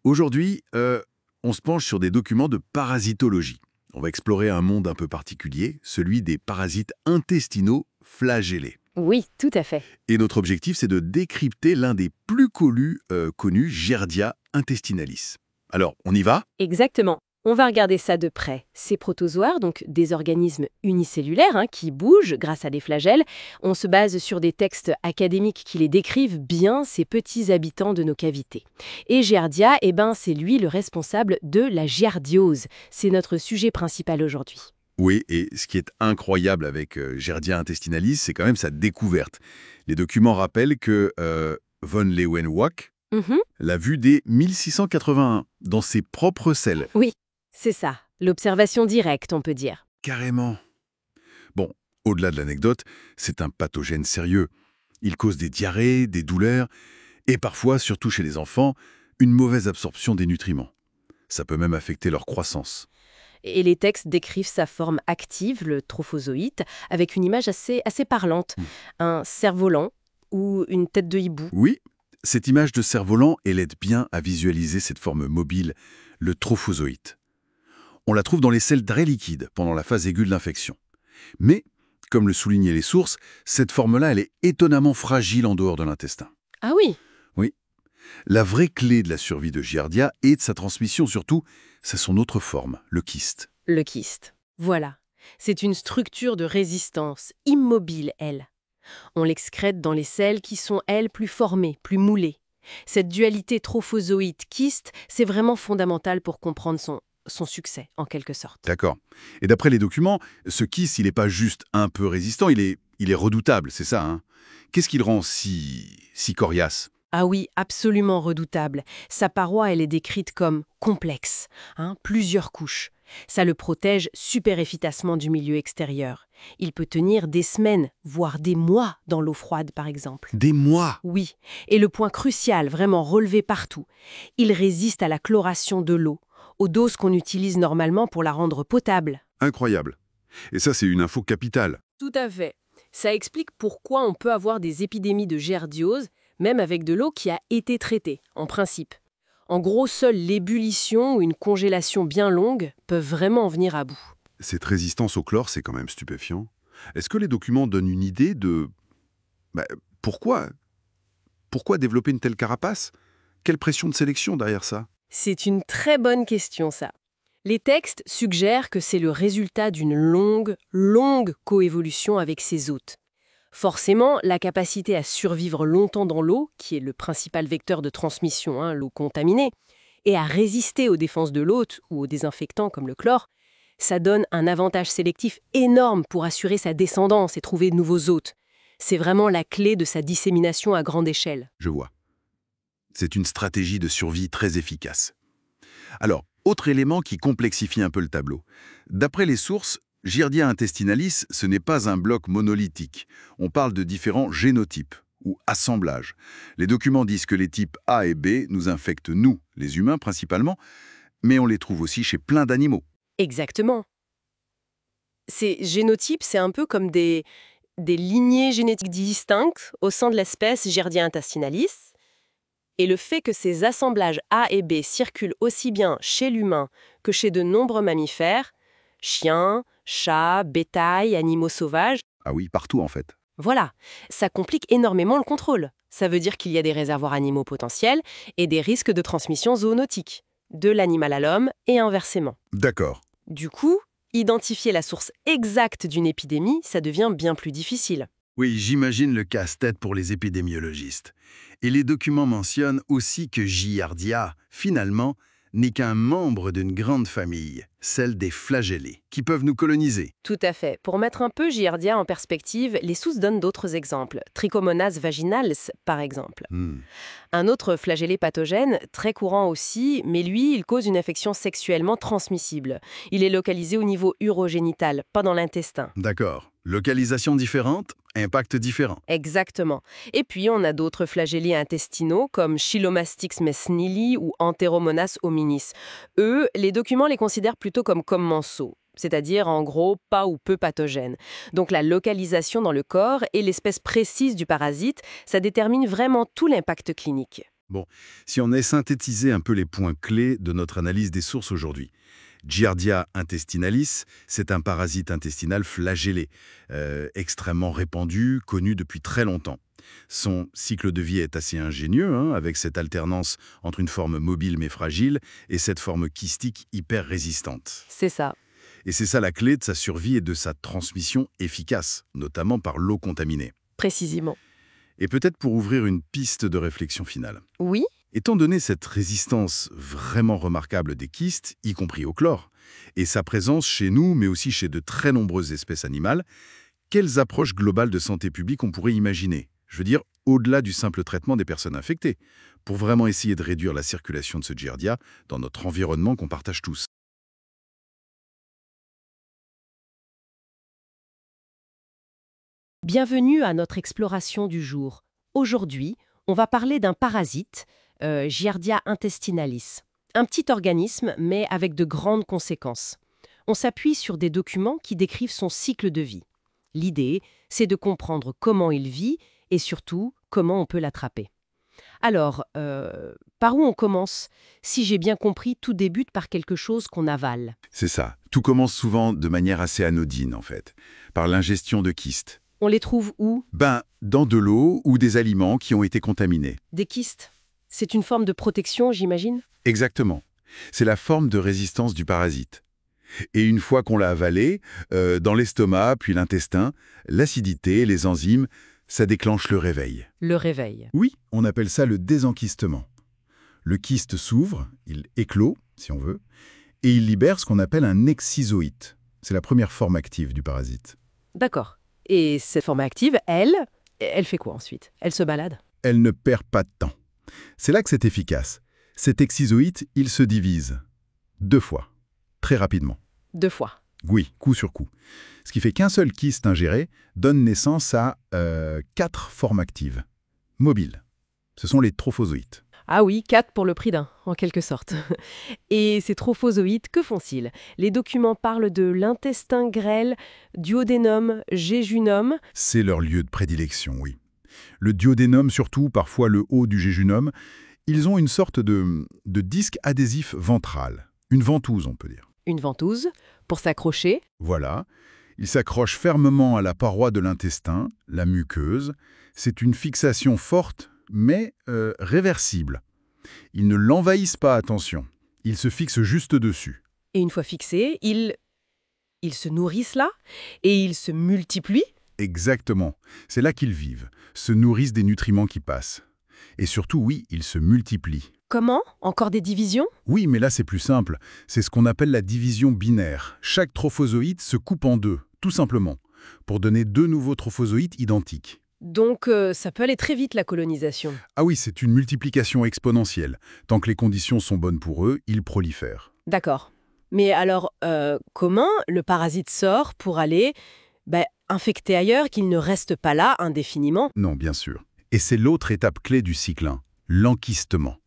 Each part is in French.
Aujourd'hui, on se penche sur des documents de parasitologie. On va explorer un monde un peu particulier, celui des parasites intestinaux flagellés. Oui, tout à fait. Et notre objectif, c'est de décrypter l'un des plus connus, Giardia intestinalis. Alors, on y va? Exactement. On va regarder ça de près. Ces protozoaires, donc des organismes unicellulaires qui bougent grâce à des flagelles, on se base sur des textes académiques qui les décrivent bien, ces petits habitants de nos cavités. Et Giardia, c'est lui le responsable de la giardiose. C'est notre sujet principal aujourd'hui. Oui, et ce qui est incroyable avec Giardia intestinalis, c'est quand même sa découverte. Les documents rappellent que von Leeuwenhoek Mhm. l'a vu dès 1681, dans ses propres selles. Oui, c'est ça. L'observation directe, on peut dire. Carrément. Bon, au-delà de l'anecdote, c'est un pathogène sérieux. Il cause des diarrhées, des douleurs, et parfois, surtout chez les enfants, une mauvaise absorption des nutriments. Ça peut même affecter leur croissance. Et les textes décrivent sa forme active, le trophozoïte, avec une image assez parlante. Hmm. Un cerf-volant ou une tête de hibou. Oui, cette image de cerf-volant, elle aide bien à visualiser cette forme mobile, le trophozoïte. On la trouve dans les selles très liquides pendant la phase aiguë de l'infection. Mais, comme le soulignaient les sources, cette forme-là, elle est étonnamment fragile en dehors de l'intestin. Ah oui, Oui. La vraie clé de la survie de Giardia et de sa transmission surtout, c'est son autre forme, le kyste. le kyste. Voilà. C'est une structure de résistance, immobile, elle. On l'excrète dans les selles qui sont, elles, plus formées, plus moulées. Cette dualité trophozoïte-kyste, c'est vraiment fondamental pour comprendre son succès, en quelque sorte. D'accord. Et d'après les documents, ce kyste, il n'est pas juste un peu résistant, il est redoutable, c'est ça, hein? Qu'est-ce qui le rend si coriace? Ah oui, absolument redoutable. Sa paroi, elle est décrite comme complexe, plusieurs couches. Ça le protège super efficacement du milieu extérieur. Il peut tenir des semaines, voire des mois dans l'eau froide, par exemple. Des mois! Oui, et le point crucial, vraiment relevé partout, il résiste à la chloration de l'eau, aux doses qu'on utilise normalement pour la rendre potable. Incroyable. Et ça, c'est une info capitale. Tout à fait. Ça explique pourquoi on peut avoir des épidémies de giardiose, même avec de l'eau qui a été traitée, en principe. En gros, seule l'ébullition ou une congélation bien longue peuvent vraiment en venir à bout. Cette résistance au chlore, c'est quand même stupéfiant. Est-ce que les documents donnent une idée de... bah, pourquoi Pourquoi développer une telle carapace? Quelle pression de sélection derrière ça? C'est une très bonne question, ça. Les textes suggèrent que c'est le résultat d'une longue coévolution avec ses hôtes. Forcément, la capacité à survivre longtemps dans l'eau, qui est le principal vecteur de transmission, l'eau contaminée, et à résister aux défenses de l'hôte ou aux désinfectants comme le chlore, ça donne un avantage sélectif énorme pour assurer sa descendance et trouver de nouveaux hôtes. C'est vraiment la clé de sa dissémination à grande échelle. Je vois. C'est une stratégie de survie très efficace. Alors, autre élément qui complexifie un peu le tableau. D'après les sources, Giardia intestinalis, ce n'est pas un bloc monolithique. On parle de différents génotypes ou assemblages. Les documents disent que les types A et B nous infectent nous, les humains principalement, mais on les trouve aussi chez plein d'animaux. Exactement. Ces génotypes, c'est un peu comme des lignées génétiques distinctes au sein de l'espèce Giardia intestinalis. Et le fait que ces assemblages A et B circulent aussi bien chez l'humain que chez de nombreux mammifères, chiens, chats, bétail, animaux sauvages, Ah oui, partout en fait. voilà, ça complique énormément le contrôle. Ça veut dire qu'il y a des réservoirs animaux potentiels et des risques de transmission zoonotique, de l'animal à l'homme et inversement. D'accord. Du coup, identifier la source exacte d'une épidémie, ça devient bien plus difficile. Oui, j'imagine le casse-tête pour les épidémiologistes. Et les documents mentionnent aussi que Giardia, finalement, n'est qu'un membre d'une grande famille, celle des flagellés, qui peuvent nous coloniser. Tout à fait. Pour mettre un peu Giardia en perspective, les sources donnent d'autres exemples. Trichomonas vaginalis, par exemple. Un autre flagellé pathogène, très courant aussi, mais lui, il cause une infection sexuellement transmissible. Il est localisé au niveau urogénital, pas dans l'intestin. D'accord. Localisation différente, impact différent. Exactement. Et puis, on a d'autres flagellés intestinaux, comme Chilomastix mesnili ou Enteromonas hominis. Eux, les documents les considèrent plutôt comme commensaux, c'est-à-dire, en gros, pas ou peu pathogènes. Donc, la localisation dans le corps et l'espèce précise du parasite, ça détermine vraiment tout l'impact clinique. Bon, si on est synthétisé un peu les points clés de notre analyse des sources aujourd'hui. Giardia intestinalis, c'est un parasite intestinal flagellé, extrêmement répandu, connu depuis très longtemps. Son cycle de vie est assez ingénieux, hein, avec cette alternance entre une forme mobile mais fragile et cette forme kystique hyper résistante. C'est ça. Et c'est ça la clé de sa survie et de sa transmission efficace, notamment par l'eau contaminée. Précisément. Et peut-être pour ouvrir une piste de réflexion finale. Oui. Étant donné cette résistance vraiment remarquable des kystes, y compris au chlore, et sa présence chez nous, mais aussi chez de très nombreuses espèces animales, quelles approches globales de santé publique on pourrait imaginer? Je veux dire, au-delà du simple traitement des personnes infectées, pour vraiment essayer de réduire la circulation de ce Giardia dans notre environnement qu'on partage tous. Bienvenue à notre exploration du jour. Aujourd'hui, on va parler d'un parasite, Giardia intestinalis. Un petit organisme, mais avec de grandes conséquences. On s'appuie sur des documents qui décrivent son cycle de vie. L'idée, c'est de comprendre comment il vit et surtout comment on peut l'attraper. Alors, par où on commence? Si j'ai bien compris, tout débute par quelque chose qu'on avale. C'est ça. Tout commence souvent de manière assez anodine, en fait, par l'ingestion de kystes. On les trouve où? Dans de l'eau ou des aliments qui ont été contaminés. Des kystes. C'est une forme de protection, j'imagine? Exactement. C'est la forme de résistance du parasite. Et une fois qu'on l'a avalé, dans l'estomac puis l'intestin, l'acidité, les enzymes, ça déclenche le réveil. Le réveil. Oui, on appelle ça le désenquistement. Le kyste s'ouvre, il éclot, si on veut, et il libère ce qu'on appelle un excisoïte. C'est la première forme active du parasite. D'accord. Et cette forme active, elle fait quoi ensuite? Elle se balade? Elle ne perd pas de temps. C'est là que c'est efficace. Cet excisoïte, il se divise 2 fois, très rapidement. 2 fois. Oui, coup sur coup. Ce qui fait qu'un seul kyste ingéré donne naissance à 4 formes actives, mobiles. Ce sont les trophozoïtes. Ah oui, 4 pour le prix d'un, en quelque sorte. Et ces trophozoïtes, que font-ils? Les documents parlent de l'intestin grêle, duodénum, jéjunum. C'est leur lieu de prédilection, oui. Le duodénum, surtout, parfois le haut du jéjunum, ils ont une sorte de disque adhésif ventral. Une ventouse, on peut dire. Une ventouse, pour s'accrocher. Voilà. Il s'accroche fermement à la paroi de l'intestin, la muqueuse. C'est une fixation forte, mais réversible. Ils ne l'envahissent pas, attention. Ils se fixent juste dessus. Et une fois fixés, ils se nourrissent là, et ils se multiplient. Exactement. C'est là qu'ils vivent, se nourrissent des nutriments qui passent. Et surtout, oui, ils se multiplient. Comment? Encore des divisions? Oui, mais là c'est plus simple. C'est ce qu'on appelle la division binaire. Chaque trophozoïte se coupe en 2, tout simplement, pour donner 2 nouveaux trophozoïtes identiques. Donc ça peut aller très vite la colonisation. Ah oui, c'est une multiplication exponentielle. Tant que les conditions sont bonnes pour eux, ils prolifèrent. D'accord. Mais alors, comment le parasite sort pour aller infecter ailleurs, qu'il ne reste pas là indéfiniment? Non, bien sûr. Et c'est l'autre étape clé du cycle 1, l'enquistement.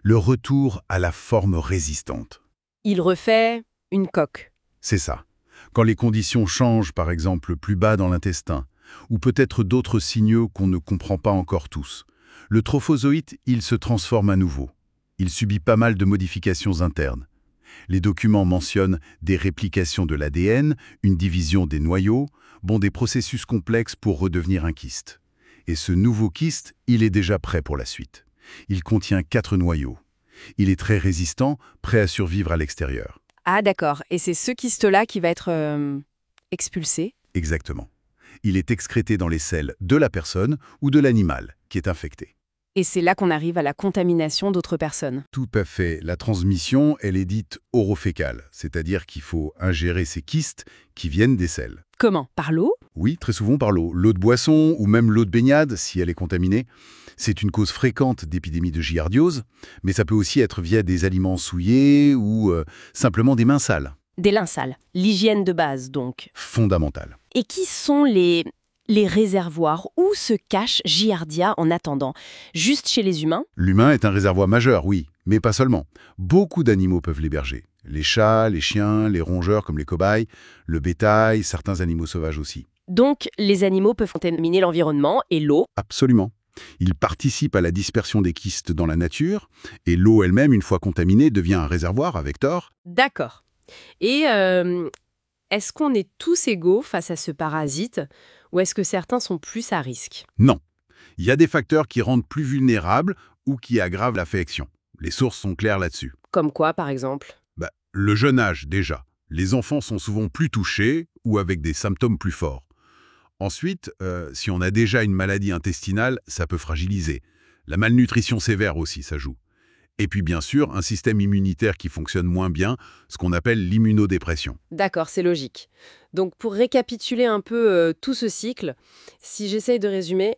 Le retour à la forme résistante. Il refait une coque. C'est ça. Quand les conditions changent, par exemple, plus bas dans l'intestin, ou peut-être d'autres signaux qu'on ne comprend pas encore tous, le trophozoïte, il se transforme à nouveau. Il subit pas mal de modifications internes. Les documents mentionnent des réplications de l'ADN, une division des noyaux, des processus complexes pour redevenir un kyste. Et ce nouveau kyste, il est déjà prêt pour la suite. Il contient 4 noyaux. Il est très résistant, prêt à survivre à l'extérieur. Ah d'accord. Et c'est ce kyste-là qui va être expulsé? Exactement. Il est excrété dans les selles de la personne ou de l'animal qui est infecté. Et c'est là qu'on arrive à la contamination d'autres personnes. Tout à fait. La transmission, elle est dite orofécale, c'est-à-dire qu'il faut ingérer ces kystes qui viennent des selles. Comment? Par l'eau? Oui, très souvent par l'eau. L'eau de boisson ou même l'eau de baignade, si elle est contaminée. C'est une cause fréquente d'épidémies de giardiose, mais ça peut aussi être via des aliments souillés ou simplement des mains sales. Des linges sales. L'hygiène de base, donc. Fondamental. Et qui sont les réservoirs? Où se cache Giardia en attendant? Juste chez les humains? L'humain est un réservoir majeur, oui, mais pas seulement. Beaucoup d'animaux peuvent l'héberger. Les chats, les chiens, les rongeurs comme les cobayes, le bétail, certains animaux sauvages aussi. Donc, les animaux peuvent contaminer l'environnement et l'eau. Absolument. Il participe à la dispersion des kystes dans la nature, et l'eau elle-même, une fois contaminée, devient un réservoir à vecteurs. D'accord. Et est-ce qu'on est tous égaux face à ce parasite ou est-ce que certains sont plus à risque? Non. Il y a des facteurs qui rendent plus vulnérables ou qui aggravent l'affection. Les sources sont claires là-dessus. Comme quoi, par exemple? Le jeune âge, déjà. Les enfants sont souvent plus touchés ou avec des symptômes plus forts. Ensuite, si on a déjà une maladie intestinale, ça peut fragiliser. La malnutrition sévère aussi, ça joue. Et puis bien sûr, un système immunitaire qui fonctionne moins bien, ce qu'on appelle l'immunodépression. D'accord, c'est logique. Donc pour récapituler un peu tout ce cycle, si j'essaye de résumer,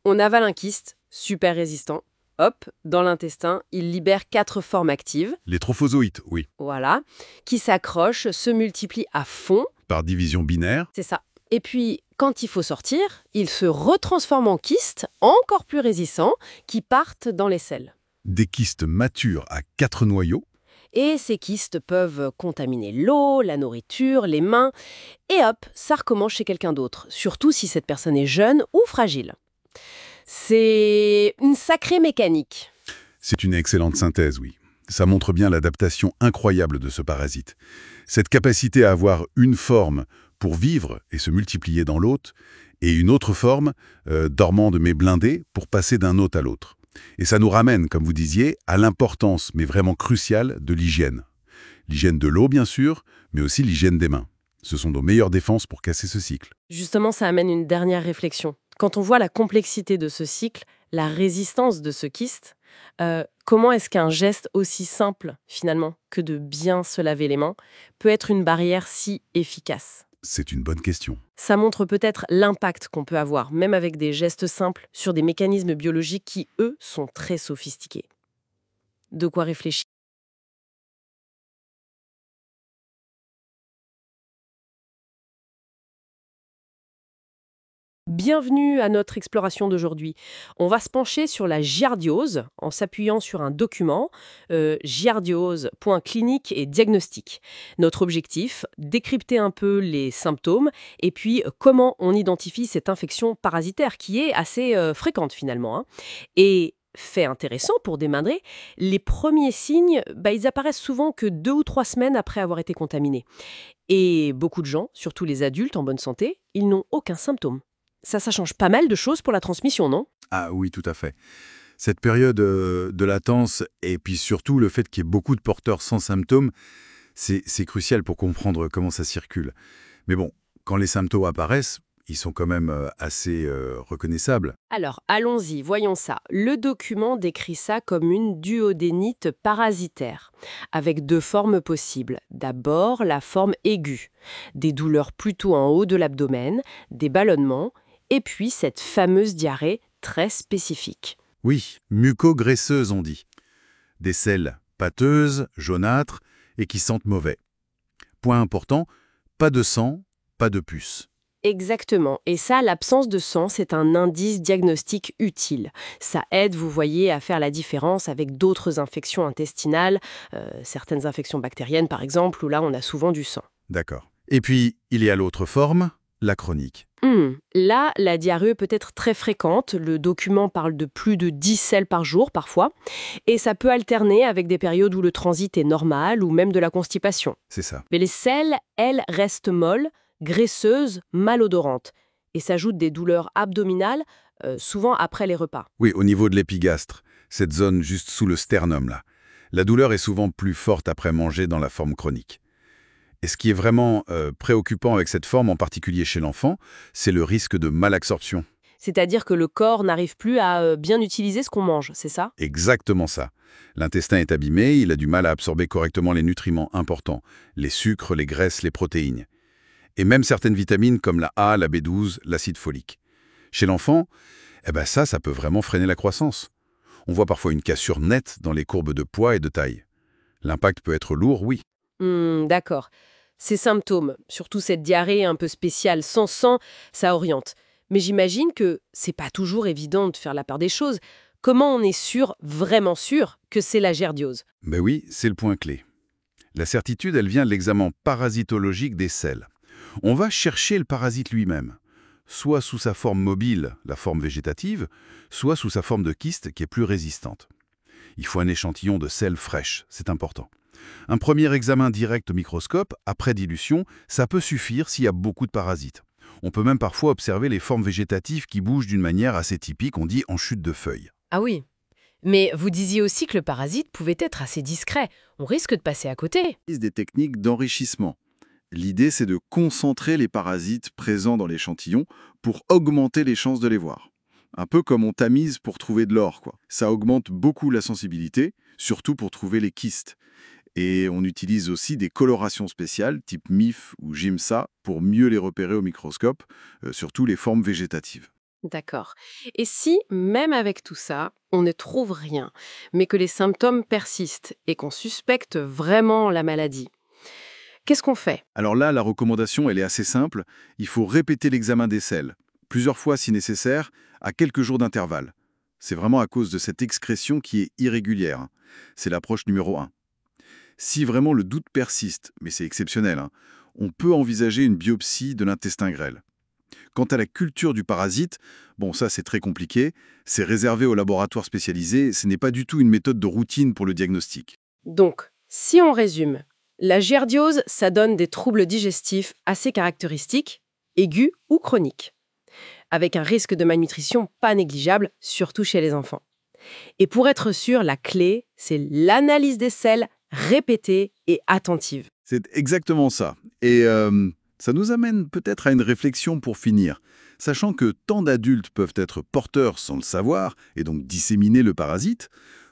on avale un kyste, super résistant. Hop, dans l'intestin, il libère 4 formes actives, Les trophozoïtes, oui, voilà, qui s'accrochent, se multiplient à fond, par division binaire. c'est ça. Et puis, quand il faut sortir, ils se retransforment en kystes encore plus résistants qui partent dans les selles. Des kystes matures à 4 noyaux. Et ces kystes peuvent contaminer l'eau, la nourriture, les mains, et hop, ça recommence chez quelqu'un d'autre, surtout si cette personne est jeune ou fragile. C'est une sacrée mécanique. C'est une excellente synthèse, oui. Ça montre bien l'adaptation incroyable de ce parasite. Cette capacité à avoir une forme pour vivre et se multiplier dans l'autre, et une autre forme, dormante mais blindée, pour passer d'un hôte à l'autre. Et ça nous ramène, comme vous disiez, à l'importance, mais vraiment cruciale, de l'hygiène. L'hygiène de l'eau, bien sûr, mais aussi l'hygiène des mains. Ce sont nos meilleures défenses pour casser ce cycle. Justement, ça amène une dernière réflexion. Quand on voit la complexité de ce cycle, la résistance de ce kyste, comment est-ce qu'un geste aussi simple, finalement, que de bien se laver les mains, peut être une barrière si efficace? C'est une bonne question. Ça montre peut-être l'impact qu'on peut avoir, même avec des gestes simples, sur des mécanismes biologiques qui, eux, sont très sophistiqués. De quoi réfléchir. Bienvenue à notre exploration d'aujourd'hui. On va se pencher sur la giardiose en s'appuyant sur un document, giardiose, point clinique et diagnostic. Notre objectif, décrypter un peu les symptômes et puis comment on identifie cette infection parasitaire qui est assez fréquente finalement, hein. Et fait intéressant pour démarrer, les premiers signes, ils apparaissent souvent que 2 ou 3 semaines après avoir été contaminés. Et beaucoup de gens, surtout les adultes en bonne santé, ils n'ont aucun symptôme. Ça change pas mal de choses pour la transmission, non? Ah oui, tout à fait. Cette période de latence, et puis surtout le fait qu'il y ait beaucoup de porteurs sans symptômes, c'est crucial pour comprendre comment ça circule. Mais bon, quand les symptômes apparaissent, ils sont quand même assez reconnaissables. Alors, allons-y, voyons ça. Le document décrit ça comme une duodénite parasitaire, avec 2 formes possibles. D'abord, la forme aiguë, des douleurs plutôt en haut de l'abdomen, des ballonnements, et puis cette fameuse diarrhée très spécifique. Oui, muco-graisseuse on dit. Des selles pâteuses, jaunâtres et qui sentent mauvais. Point important, pas de sang, pas de puce. Exactement. Et ça, l'absence de sang, c'est un indice diagnostique utile. Ça aide, vous voyez, à faire la différence avec d'autres infections intestinales, certaines infections bactériennes par exemple, où là on a souvent du sang. D'accord. Et puis, il y a l'autre forme, la chronique. Là, la diarrhée peut être très fréquente. Le document parle de plus de 10 selles par jour parfois. Et ça peut alterner avec des périodes où le transit est normal ou même de la constipation. C'est ça. Mais les selles, elles, restent molles, graisseuses, malodorantes. Et s'ajoutent des douleurs abdominales, souvent après les repas. Oui, au niveau de l'épigastre, cette zone juste sous le sternum là. La douleur est souvent plus forte après manger dans la forme chronique. Et ce qui est vraiment préoccupant avec cette forme, en particulier chez l'enfant, c'est le risque de malabsorption. C'est-à-dire que le corps n'arrive plus à bien utiliser ce qu'on mange, c'est ça? Exactement ça. L'intestin est abîmé, il a du mal à absorber correctement les nutriments importants, les sucres, les graisses, les protéines. Et même certaines vitamines comme la A, la B12, l'acide folique. Chez l'enfant, ça peut vraiment freiner la croissance. On voit parfois une cassure nette dans les courbes de poids et de taille. L'impact peut être lourd, oui. D'accord. Ces symptômes, surtout cette diarrhée un peu spéciale sans sang, ça oriente. Mais j'imagine que c'est pas toujours évident de faire la part des choses. Comment on est sûr, vraiment sûr, que c'est la giardiose? Ben oui, c'est le point clé. La certitude, elle vient de l'examen parasitologique des selles. On va chercher le parasite lui-même. soit sous sa forme mobile, la forme végétative, soit sous sa forme de kyste qui est plus résistante. Il faut un échantillon de sel fraîche, c'est important. Un premier examen direct au microscope, après dilution, ça peut suffire s'il y a beaucoup de parasites. On peut même parfois observer les formes végétatives qui bougent d'une manière assez typique, on dit en chute de feuilles. Ah oui. Mais vous disiez aussi que le parasite pouvait être assez discret. On risque de passer à côté. Des techniques d'enrichissement. L'idée, c'est de concentrer les parasites présents dans l'échantillon pour augmenter les chances de les voir. Un peu comme on tamise pour trouver de l'or, quoi. Ça augmente beaucoup la sensibilité, surtout pour trouver les kystes. Et on utilise aussi des colorations spéciales, type MIF ou GIMSA, pour mieux les repérer au microscope, surtout les formes végétatives. D'accord. Et si, même avec tout ça, on ne trouve rien, mais que les symptômes persistent et qu'on suspecte vraiment la maladie, qu'est-ce qu'on fait? Alors là, la recommandation, elle est assez simple. Il faut répéter l'examen des selles, plusieurs fois si nécessaire, à quelques jours d'intervalle. C'est vraiment à cause de cette excrétion qui est irrégulière. C'est l'approche numéro 1. Si vraiment le doute persiste, mais c'est exceptionnel, on peut envisager une biopsie de l'intestin grêle. Quant à la culture du parasite, bon ça c'est très compliqué, c'est réservé aux laboratoires spécialisés, ce n'est pas du tout une méthode de routine pour le diagnostic. Donc, si on résume, la giardiose, ça donne des troubles digestifs assez caractéristiques, aigus ou chroniques, avec un risque de malnutrition pas négligeable, surtout chez les enfants. Et pour être sûr, la clé, c'est l'analyse des selles répétée et attentive. C'est exactement ça. Et ça nous amène peut-être à une réflexion pour finir. Sachant que tant d'adultes peuvent être porteurs sans le savoir, et donc disséminer le parasite,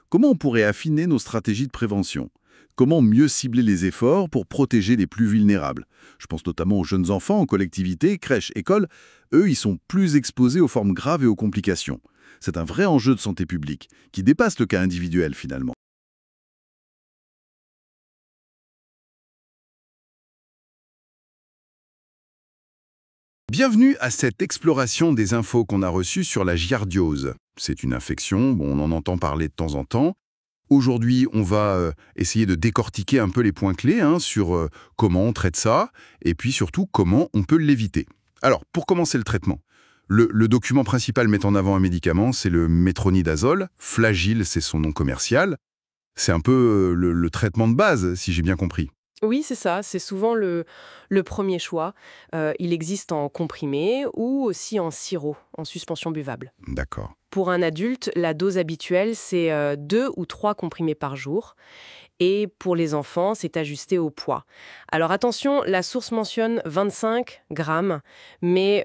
comment on pourrait affiner nos stratégies de prévention? Comment mieux cibler les efforts pour protéger les plus vulnérables? Je pense notamment aux jeunes enfants en collectivité, crèche, école. Eux, ils sont plus exposés aux formes graves et aux complications. C'est un vrai enjeu de santé publique, qui dépasse le cas individuel finalement. Bienvenue à cette exploration des infos qu'on a reçues sur la giardiose. C'est une infection, on en entend parler de temps en temps. Aujourd'hui, on va essayer de décortiquer un peu les points clés sur comment on traite ça, et puis surtout comment on peut l'éviter. Alors, pour commencer le traitement, le document principal met en avant un médicament, c'est le métronidazole. Flagyl, c'est son nom commercial. C'est un peu le traitement de base, si j'ai bien compris. Oui, c'est ça, c'est souvent le premier choix. Il existe en comprimé ou aussi en sirop, en suspension buvable. D'accord. Pour un adulte, la dose habituelle, c'est 2 ou 3 comprimés par jour. Et pour les enfants, c'est ajusté au poids. Alors attention, la source mentionne 25 grammes, mais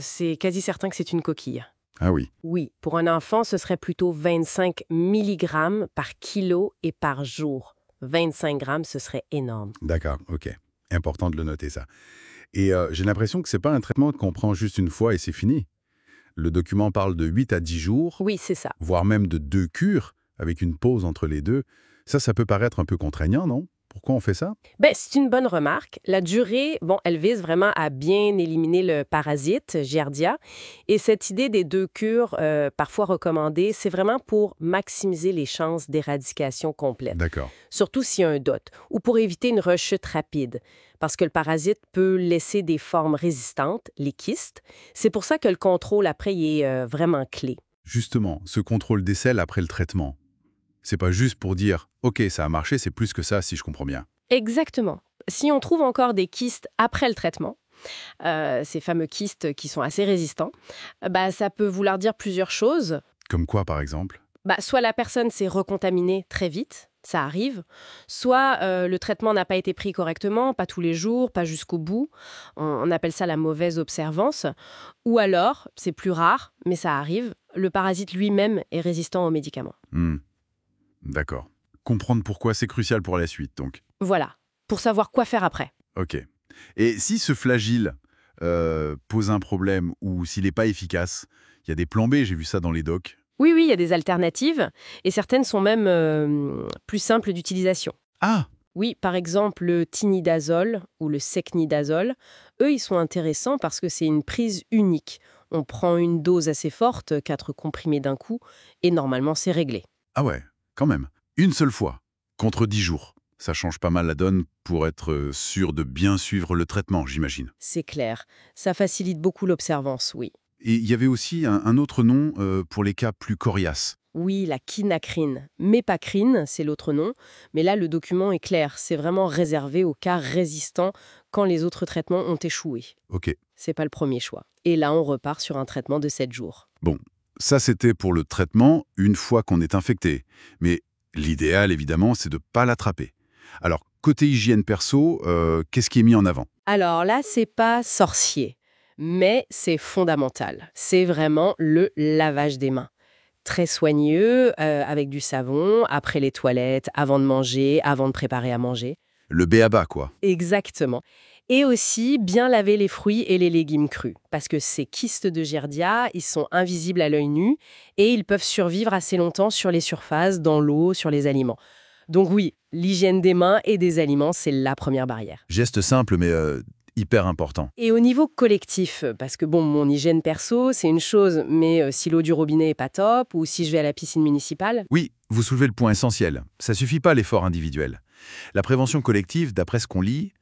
c'est quasi certain que c'est une coquille. Ah oui. Oui, pour un enfant, ce serait plutôt 25 milligrammes par kilo et par jour. 25 grammes, ce serait énorme. D'accord, ok. Important de le noter, ça. Et j'ai l'impression que c'est pas un traitement qu'on prend juste une fois et c'est fini. Le document parle de 8 à 10 jours, Oui, c'est ça. voire même de 2 cures, avec une pause entre les deux. Ça peut paraître un peu contraignant, non? Pourquoi on fait ça? C'est une bonne remarque. La durée, elle vise vraiment à bien éliminer le parasite, Giardia. Et cette idée des 2 cures, parfois recommandées, c'est vraiment pour maximiser les chances d'éradication complète. D'accord. Surtout s'il y a un doute, ou pour éviter une rechute rapide. Parce que le parasite peut laisser des formes résistantes, les kystes. C'est pour ça que le contrôle après il est vraiment clé. Justement, ce contrôle des selles après le traitement, c'est pas juste pour dire « Ok, ça a marché, c'est plus que ça, si je comprends bien ». Exactement. Si on trouve encore des kystes après le traitement, ces fameux kystes qui sont assez résistants, ça peut vouloir dire plusieurs choses. Comme quoi, par exemple? Soit la personne s'est recontaminée très vite, ça arrive, soit le traitement n'a pas été pris correctement, pas tous les jours, pas jusqu'au bout. On appelle ça la mauvaise observance. Ou alors, c'est plus rare, mais ça arrive, le parasite lui-même est résistant aux médicaments. D'accord. Comprendre pourquoi, c'est crucial pour la suite, donc. Voilà, pour savoir quoi faire après. Ok. Et si ce Flagyl pose un problème ou s'il n'est pas efficace, il y a des plans B, j'ai vu ça dans les docs. Oui, il y a des alternatives, et certaines sont même plus simples d'utilisation. Ah! Oui, par exemple, le tinidazole ou le secnidazole, eux, ils sont intéressants parce que c'est une prise unique. On prend une dose assez forte, 4 comprimés d'un coup, et normalement, c'est réglé. Ah ouais, quand même. Une seule fois, contre 10 jours. Ça change pas mal la donne pour être sûr de bien suivre le traitement, j'imagine. C'est clair. Ça facilite beaucoup l'observance, oui. Et il y avait aussi un autre nom pour les cas plus coriaces. Oui, la quinacrine. Mépacrine, c'est l'autre nom. Mais là, le document est clair. C'est vraiment réservé aux cas résistants quand les autres traitements ont échoué. Ok. C'est pas le premier choix. Et là, on repart sur un traitement de 7 jours. Bon, ça c'était pour le traitement une fois qu'on est infecté. Mais l'idéal, évidemment, c'est de ne pas l'attraper. Alors, côté hygiène perso, qu'est-ce qui est mis en avant? Alors là, c'est pas sorcier. Mais c'est fondamental. C'est vraiment le lavage des mains. Très soigneux, avec du savon, après les toilettes, avant de manger, avant de préparer à manger. Le b.a.-ba, quoi. Exactement. Et aussi, bien laver les fruits et les légumes crus. Parce que ces kystes de Giardia, ils sont invisibles à l'œil nu et ils peuvent survivre assez longtemps sur les surfaces, dans l'eau, sur les aliments. Donc oui, l'hygiène des mains et des aliments, c'est la première barrière. Geste simple, mais hyper important. Et au niveau collectif, parce que bon, mon hygiène perso, c'est une chose, mais si l'eau du robinet est pas top, ou si je vais à la piscine municipale... Oui, vous soulevez le point essentiel. Ça suffit pas l'effort individuel. La prévention collective, d'après ce qu'on lit,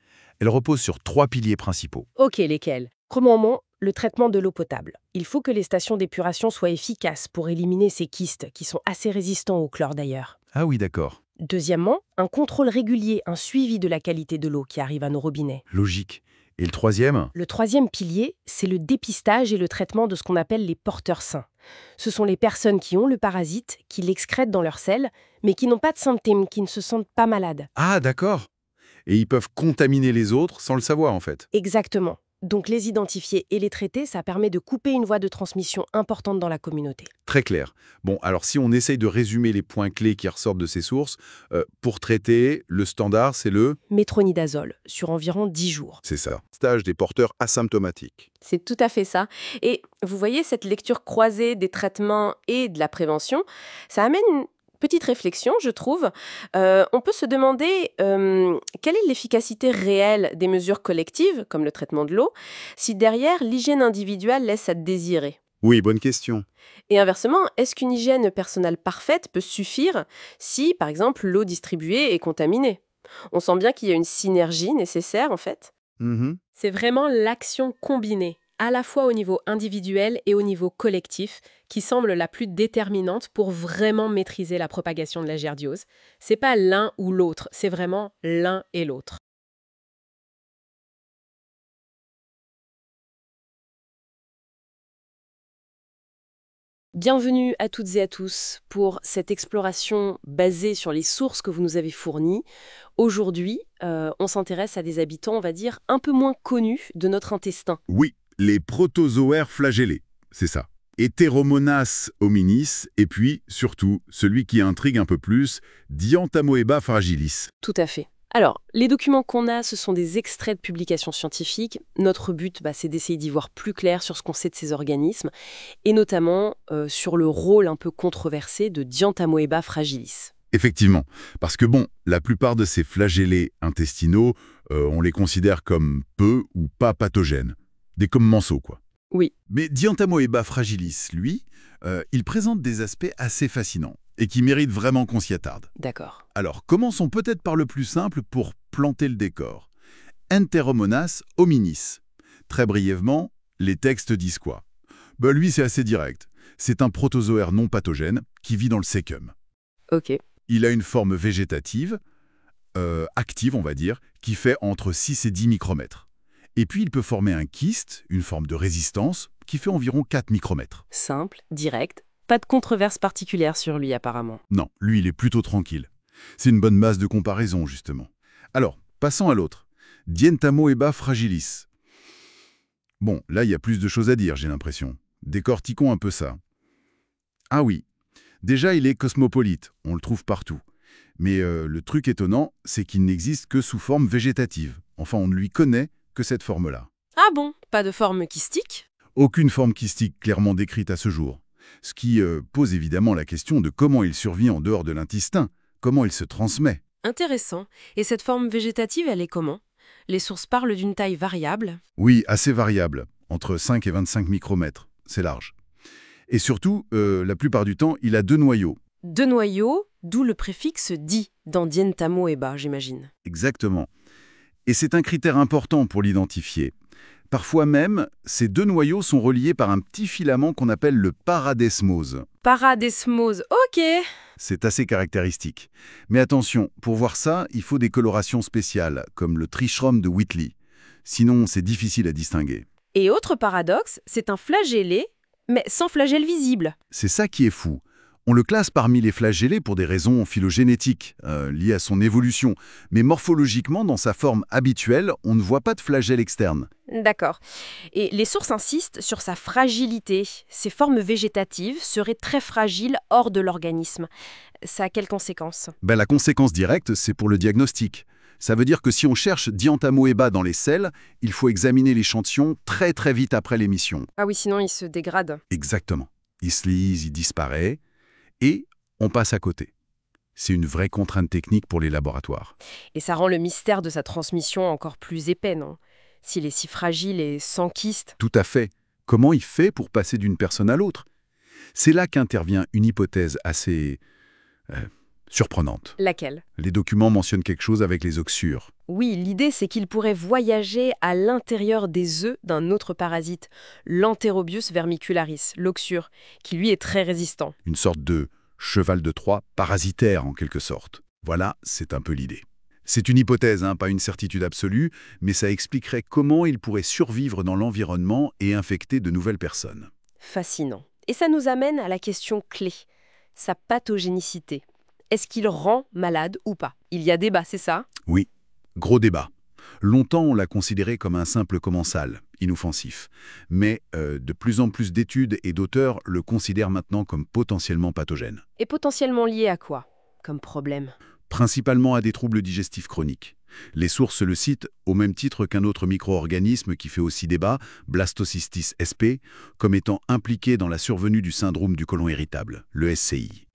elle repose sur 3 piliers principaux. Ok, lesquels? Premièrement, le traitement de l'eau potable. Il faut que les stations d'épuration soient efficaces pour éliminer ces kystes, qui sont assez résistants au chlore d'ailleurs. Ah oui, d'accord. Deuxièmement, un contrôle régulier, un suivi de la qualité de l'eau qui arrive à nos robinets. Logique. Et le troisième? Le troisième pilier, c'est le dépistage et le traitement de ce qu'on appelle les porteurs sains. Ce sont les personnes qui ont le parasite, qui l'excrètent dans leur selle, mais qui n'ont pas de symptômes, qui ne se sentent pas malades. Ah, d'accord. Et ils peuvent contaminer les autres sans le savoir, en fait. Exactement. Donc les identifier et les traiter, ça permet de couper une voie de transmission importante dans la communauté. Très clair. Bon, alors si on essaye de résumer les points clés qui ressortent de ces sources, pour traiter, le standard, c'est le... Métronidazole, sur environ 10 jours. C'est ça. Stage des porteurs asymptomatiques. C'est tout à fait ça. Et vous voyez, cette lecture croisée des traitements et de la prévention, ça amène une petite réflexion, je trouve. On peut se demander quelle est l'efficacité réelle des mesures collectives, comme le traitement de l'eau, si derrière, l'hygiène individuelle laisse à désirer. Oui, bonne question. Et inversement, est-ce qu'une hygiène personnelle parfaite peut suffire si, par exemple, l'eau distribuée est contaminée? On sent bien qu'il y a une synergie nécessaire, en fait. C'est vraiment l'action combinée, à la fois au niveau individuel et au niveau collectif, qui semble la plus déterminante pour vraiment maîtriser la propagation de la giardiose. C'est pas l'un ou l'autre, c'est vraiment l'un et l'autre. Bienvenue à toutes et à tous pour cette exploration basée sur les sources que vous nous avez fournies. Aujourd'hui, on s'intéresse à des habitants, on va dire, un peu moins connus de notre intestin. Oui, les protozoaires flagellés, c'est ça. Heteromonas hominis, et puis, surtout, celui qui intrigue un peu plus, Dientamoeba fragilis. Tout à fait. Alors, les documents qu'on a, ce sont des extraits de publications scientifiques. Notre but, c'est d'essayer d'y voir plus clair sur ce qu'on sait de ces organismes, et notamment sur le rôle un peu controversé de Dientamoeba fragilis. Effectivement, parce que bon, la plupart de ces flagellés intestinaux, on les considère comme peu ou pas pathogènes. Des commensaux, quoi. Oui. Mais Dientamoeba fragilis, lui, il présente des aspects assez fascinants et qui méritent vraiment qu'on s'y attarde. D'accord. Alors, commençons peut-être par le plus simple pour planter le décor. Enteromonas hominis. Très brièvement, les textes disent quoi? Lui, c'est assez direct. C'est un protozoaire non pathogène qui vit dans le sécum. Ok. Il a une forme végétative, active, on va dire, qui fait entre 6 et 10 micromètres. Et puis, il peut former un kyste, une forme de résistance, qui fait environ 4 micromètres. Simple, direct. Pas de controverse particulière sur lui, apparemment. Non, lui, il est plutôt tranquille. C'est une bonne base de comparaison, justement. Alors, passons à l'autre. Dientamoeba fragilis. Bon, là, il y a plus de choses à dire, j'ai l'impression. Décortiquons un peu ça. Ah oui, déjà, il est cosmopolite, on le trouve partout. Mais le truc étonnant, c'est qu'il n'existe que sous forme végétative. Enfin, on ne lui connaît que cette forme-là. Ah bon? Pas de forme kystique? Aucune forme kystique clairement décrite à ce jour. Ce qui pose évidemment la question de comment il survit en dehors de l'intestin, comment il se transmet. Intéressant. Et cette forme végétative, elle est comment? Les sources parlent d'une taille variable. Oui, assez variable, entre 5 et 25 micromètres, c'est large. Et surtout, la plupart du temps, il a 2 noyaux. 2 noyaux, D'où le préfixe di dans Dientamoeba, j'imagine. Exactement. Et c'est un critère important pour l'identifier. Parfois même, ces deux noyaux sont reliés par un petit filament qu'on appelle le paradesmose. Paradesmose, ok. C'est assez caractéristique. Mais attention, pour voir ça, il faut des colorations spéciales, comme le trichome de Whitley. Sinon, c'est difficile à distinguer. Et autre paradoxe, c'est un flagellé, mais sans flagelle visible. C'est ça qui est fou. On le classe parmi les flagellés pour des raisons phylogénétiques, liées à son évolution. Mais morphologiquement, dans sa forme habituelle, on ne voit pas de flagelle externe. D'accord. Et les sources insistent sur sa fragilité. Ces formes végétatives seraient très fragiles hors de l'organisme. Ça a quelles conséquences? La conséquence directe, c'est pour le diagnostic. Ça veut dire que si on cherche Dientamoeba dans les selles, il faut examiner l'échantillon très très vite après l'émission. Ah oui, sinon il se dégrade. Exactement. Il se lise, il disparaît, et on passe à côté. C'est une vraie contrainte technique pour les laboratoires. Et ça rend le mystère de sa transmission encore plus épais, non? S'il est si fragile et sans kyste. Tout à fait. Comment il fait pour passer d'une personne à l'autre? C'est là qu'intervient une hypothèse assez surprenante. Laquelle? Les documents mentionnent quelque chose avec les oxures. Oui, l'idée c'est qu'il pourrait voyager à l'intérieur des œufs d'un autre parasite, l'Enterobius vermicularis, l'oxure, qui lui est très résistant. Une sorte de cheval de Troie parasitaire en quelque sorte. Voilà, c'est un peu l'idée. C'est une hypothèse, pas une certitude absolue, mais ça expliquerait comment il pourrait survivre dans l'environnement et infecter de nouvelles personnes. Fascinant. Et ça nous amène à la question clé, sa pathogénicité. Est-ce qu'il rend malade ou pas? Il y a débat, c'est ça? Oui, gros débat. Longtemps, on l'a considéré comme un simple commensal, inoffensif. Mais de plus en plus d'études et d'auteurs le considèrent maintenant comme potentiellement pathogène. Et potentiellement lié à quoi, comme problème? Principalement à des troubles digestifs chroniques. Les sources le citent au même titre qu'un autre micro-organisme qui fait aussi débat, Blastocystis sp, comme étant impliqué dans la survenue du syndrome du côlon irritable, le SCI.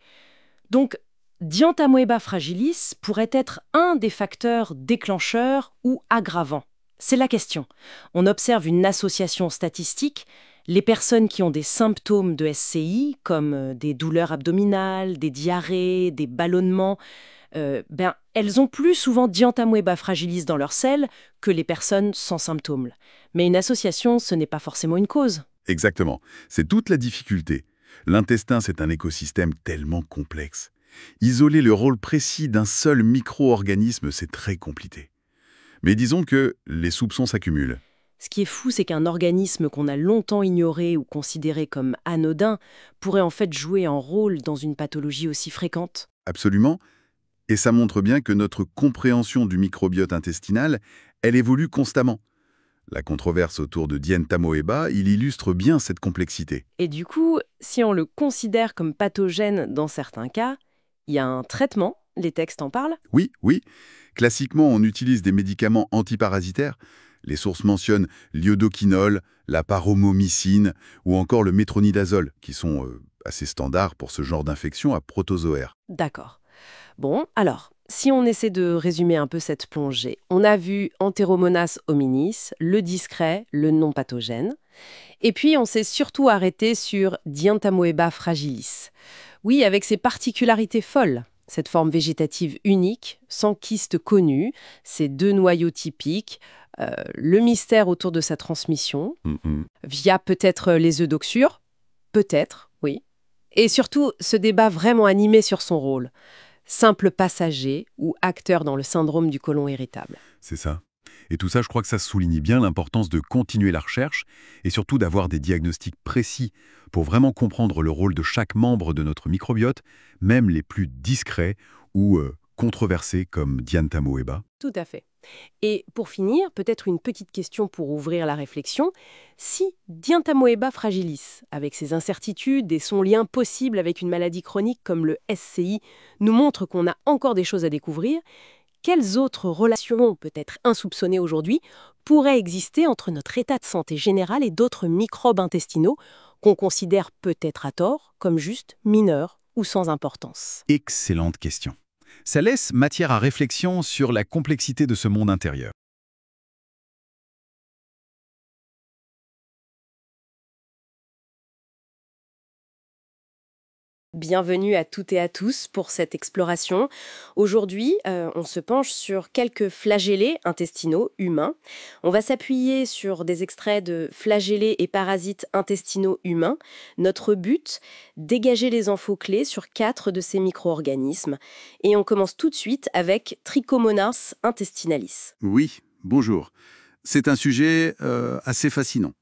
Donc, Dientamoeba fragilis pourrait être un des facteurs déclencheurs ou aggravants. C'est la question. On observe une association statistique. Les personnes qui ont des symptômes de SCI, comme des douleurs abdominales, des diarrhées, des ballonnements, elles ont plus souvent Dientamoeba fragilis dans leurs selles que les personnes sans symptômes. Mais une association, ce n'est pas forcément une cause. Exactement. C'est toute la difficulté. L'intestin, c'est un écosystème tellement complexe. Isoler le rôle précis d'un seul micro-organisme, c'est très compliqué. Mais disons que les soupçons s'accumulent. Ce qui est fou, c'est qu'un organisme qu'on a longtemps ignoré ou considéré comme anodin pourrait en fait jouer un rôle dans une pathologie aussi fréquente. Absolument. Et ça montre bien que notre compréhension du microbiote intestinal, elle évolue constamment. La controverse autour de Dientamoeba, il illustre bien cette complexité. Et du coup, si on le considère comme pathogène dans certains cas, il y a un traitement, les textes en parlent. Oui, oui. Classiquement, on utilise des médicaments antiparasitaires. Les sources mentionnent l'iodoquinol, la paromomycine ou encore le métronidazole, qui sont assez standards pour ce genre d'infection à protozoaire. D'accord. Bon, alors, si on essaie de résumer un peu cette plongée, on a vu Enteromonas hominis, le discret, le non pathogène, et puis on s'est surtout arrêté sur Dientamoeba fragilis. Oui, avec ses particularités folles. Cette forme végétative unique, sans kyste connu, ces deux noyaux typiques, le mystère autour de sa transmission, via peut-être les œufs d'oxure, peut-être, oui. Et surtout, ce débat vraiment animé sur son rôle. Simple passager ou acteur dans le syndrome du côlon irritable. C'est ça. Et tout ça, je crois que ça souligne bien l'importance de continuer la recherche et surtout d'avoir des diagnostics précis pour vraiment comprendre le rôle de chaque membre de notre microbiote, même les plus discrets ou controversés comme Dientamoeba. Tout à fait. Et pour finir, peut-être une petite question pour ouvrir la réflexion. Si Dientamoeba fragilis, avec ses incertitudes et son lien possible avec une maladie chronique comme le SCI, nous montre qu'on a encore des choses à découvrir, quelles autres relations, peut-être insoupçonnées aujourd'hui, pourraient exister entre notre état de santé général et d'autres microbes intestinaux qu'on considère peut-être à tort comme juste mineurs ou sans importance? Excellente question. Ça laisse matière à réflexion sur la complexité de ce monde intérieur. Bienvenue à toutes et à tous pour cette exploration. Aujourd'hui, on se penche sur quelques flagellés intestinaux humains. On va s'appuyer sur des extraits de flagellés et parasites intestinaux humains. Notre but, dégager les infos clés sur 4 de ces micro-organismes. Et on commence tout de suite avec Trichomonas intestinalis. Oui, bonjour. C'est un sujet assez fascinant.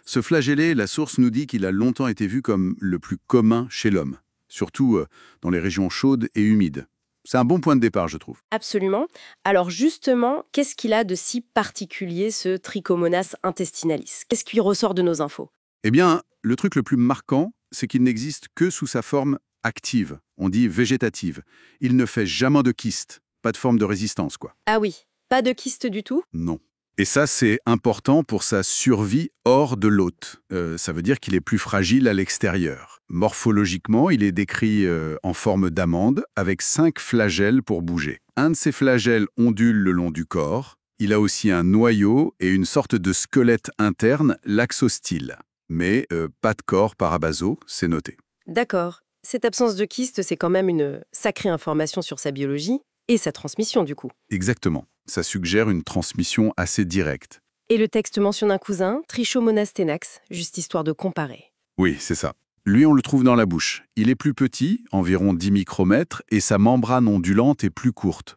Ce flagellé, la source nous dit qu'il a longtemps été vu comme le plus commun chez l'homme, surtout dans les régions chaudes et humides. C'est un bon point de départ, je trouve. Absolument. Alors justement, qu'est-ce qu'il a de si particulier, ce Trichomonas intestinalis? Qu'est-ce qui ressort de nos infos? Eh bien, le truc le plus marquant, c'est qu'il n'existe que sous sa forme active, on dit végétative. Il ne fait jamais de kyste, pas de forme de résistance, quoi. Ah oui, pas de kyste du tout? Non. Et ça, c'est important pour sa survie hors de l'hôte. Ça veut dire qu'il est plus fragile à l'extérieur. Morphologiquement, il est décrit en forme d'amande, avec 5 flagelles pour bouger. Un de ces flagelles ondule le long du corps. Il a aussi un noyau et une sorte de squelette interne, l'axostyle. Mais pas de corps parabasaux, c'est noté. D'accord. Cette absence de kyste, c'est quand même une sacrée information sur sa biologie et sa transmission du coup. Exactement. Ça suggère une transmission assez directe. Et le texte mentionne un cousin, Trichomonas tenax, juste histoire de comparer. Oui, c'est ça. Lui, on le trouve dans la bouche. Il est plus petit, environ 10 micromètres, et sa membrane ondulante est plus courte.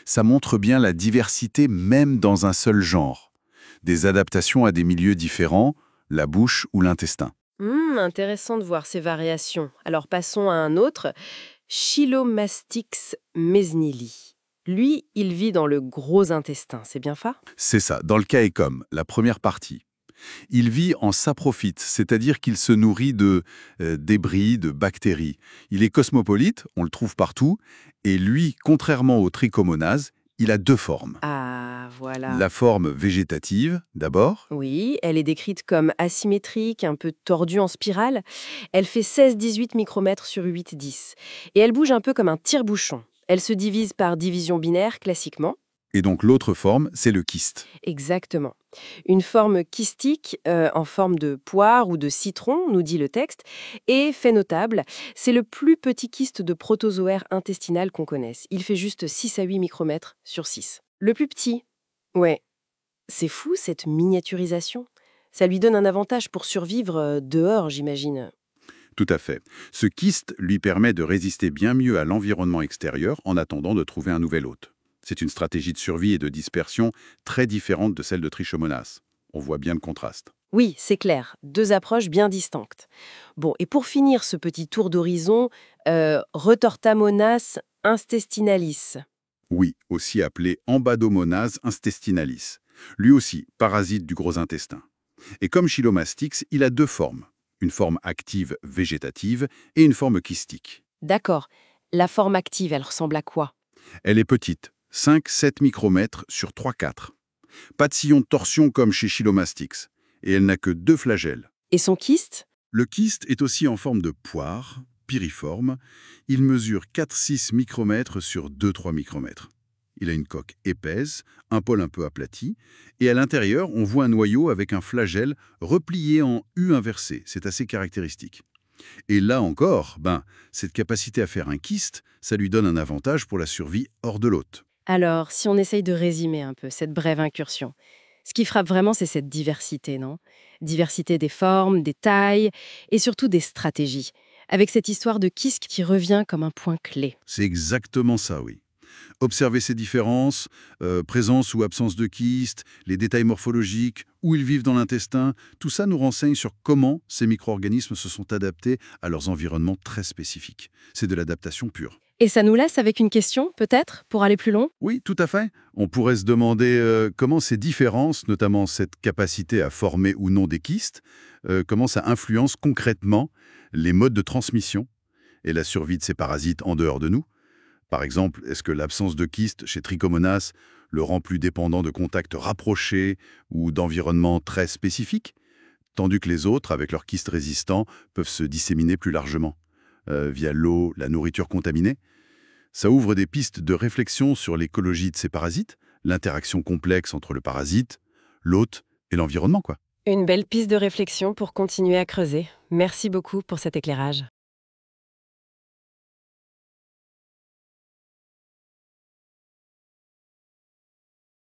Ça montre bien la diversité même dans un seul genre. Des adaptations à des milieux différents, la bouche ou l'intestin. Intéressant de voir ces variations. Alors passons à un autre, Chilomastix mesnili. Lui, il vit dans le gros intestin, c'est bien ça? C'est ça, dans le caecum, la première partie. Il vit en saprophyte, c'est-à-dire qu'il se nourrit de débris, de bactéries. Il est cosmopolite, on le trouve partout, et lui, contrairement au trichomonase, il a 2 formes. Ah, voilà. La forme végétative, d'abord, Oui, elle est décrite comme asymétrique, un peu tordue en spirale. Elle fait 16-18 micromètres sur 8-10. Et elle bouge un peu comme un tire-bouchon. Elle se divise par division binaire, classiquement. et donc l'autre forme, c'est le kyste. Exactement. Une forme kystique, en forme de poire ou de citron, nous dit le texte, et fait notable, c'est le plus petit kyste de protozoaire intestinal qu'on connaisse. Il fait juste 6 à 8 micromètres sur 6. Le plus petit. Ouais. C'est fou, cette miniaturisation. Ça lui donne un avantage pour survivre dehors, j'imagine. Tout à fait. Ce kyste lui permet de résister bien mieux à l'environnement extérieur en attendant de trouver un nouvel hôte. C'est une stratégie de survie et de dispersion très différente de celle de Trichomonas. On voit bien le contraste. Oui, c'est clair. 2 approches bien distinctes. Bon, et pour finir ce petit tour d'horizon, Retortamonas intestinalis. Oui, aussi appelé Embadomonas intestinalis. Lui aussi, parasite du gros intestin. Et comme Chilomastix, il a 2 formes. Une forme active végétative et une forme kystique. D'accord. La forme active, elle ressemble à quoi? Elle est petite, 5-7 micromètres sur 3-4. Pas de sillon de torsion comme chez Chilomastix. Et elle n'a que 2 flagelles. Et son kyste? Le kyste est aussi en forme de poire, piriforme. Il mesure 4-6 micromètres sur 2-3 micromètres. Il a une coque épaisse, un pôle un peu aplati, et à l'intérieur, on voit un noyau avec un flagelle replié en U inversé. C'est assez caractéristique. Et là encore, cette capacité à faire un kyste, ça lui donne un avantage pour la survie hors de l'hôte. Alors, si on essaye de résumer un peu cette brève incursion, ce qui frappe vraiment, c'est cette diversité, non? Diversité des formes, des tailles et surtout des stratégies, avec cette histoire de kyste qui revient comme un point clé. C'est exactement ça, oui. Observer ces différences, présence ou absence de kyste, les détails morphologiques, où ils vivent dans l'intestin, tout ça nous renseigne sur comment ces micro-organismes se sont adaptés à leurs environnements très spécifiques. C'est de l'adaptation pure. Et ça nous laisse avec une question, peut-être, pour aller plus loin? Oui, tout à fait. On pourrait se demander comment ces différences, notamment cette capacité à former ou non des kystes, comment ça influence concrètement les modes de transmission et la survie de ces parasites en dehors de nous. Par exemple, est-ce que l'absence de kyste chez Trichomonas le rend plus dépendant de contacts rapprochés ou d'environnements très spécifiques, tandis que les autres, avec leurs kystes résistants, peuvent se disséminer plus largement via l'eau, la nourriture contaminée? Ça ouvre des pistes de réflexion sur l'écologie de ces parasites, l'interaction complexe entre le parasite, l'hôte et l'environnement, quoi. Une belle piste de réflexion pour continuer à creuser. Merci beaucoup pour cet éclairage.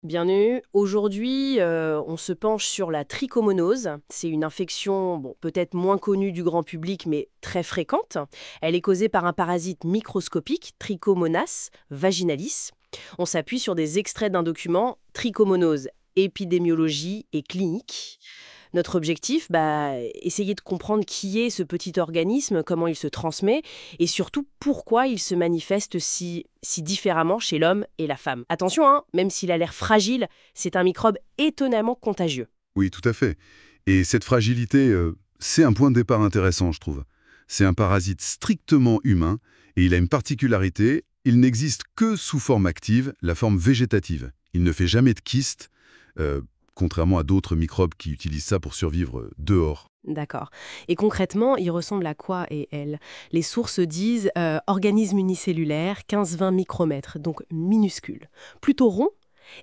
Bienvenue. Aujourd'hui, on se penche sur la trichomonose. C'est une infection, bon, peut-être moins connue du grand public, mais très fréquente. Elle est causée par un parasite microscopique, Trichomonas vaginalis. On s'appuie sur des extraits d'un document, Trichomonose, épidémiologie et clinique. Notre objectif, essayer de comprendre qui est ce petit organisme, comment il se transmet, et surtout pourquoi il se manifeste si différemment chez l'homme et la femme. Attention, hein, même s'il a l'air fragile, c'est un microbe étonnamment contagieux. Oui, tout à fait. Et cette fragilité, c'est un point de départ intéressant, je trouve. C'est un parasite strictement humain, et il a une particularité, il n'existe que sous forme active, la forme végétative. Il ne fait jamais de kyste, contrairement à d'autres microbes qui utilisent ça pour survivre dehors. D'accord. Et concrètement, il ressemble à quoi et elle? Les sources disent organisme unicellulaire, 15-20 micromètres, donc minuscule. Plutôt rond